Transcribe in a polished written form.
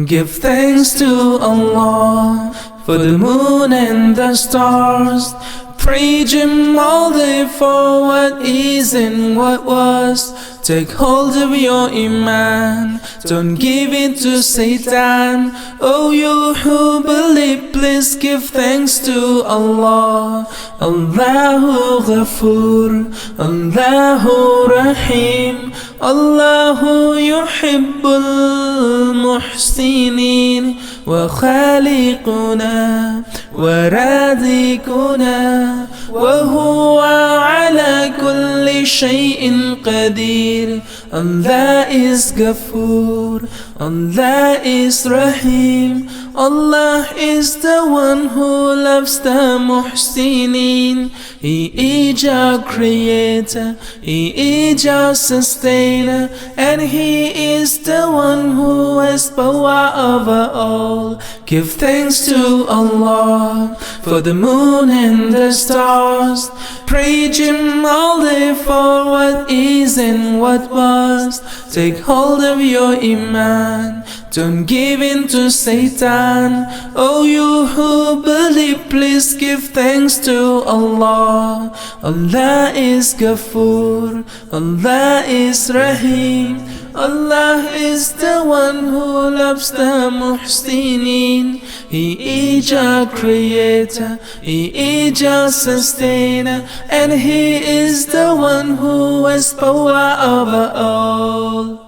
Give thanks to Allah for the moon and the stars. Praise Him all day for what is and what was. Take hold of your iman, don't give in to Satan. Oh, you who believe, please give thanks to Allah. Allahu Ghafoor, Allahu Rahim, Allahu yuhibbul muhsinin, wa khaliquna wa radikuna, wa huwa ala kulli shay'in qadir. Allah is Ghafoor, Allah is Rahim, Allah is the one who loves the muhsinin. He is our creator, He is our sustainer, and He is the one who has power over all. Give thanks to Allah for the moon and the stars. Praise Him all day for what is and what was. Take hold of your iman, don't give in to Satan. Oh, you who believe, please give thanks to Allah. Allah is Ghafoor, Allah is Rahim, Allah is the one who loves the muhsinin. He is our creator, He is our sustainer, and He is the one who has power over all.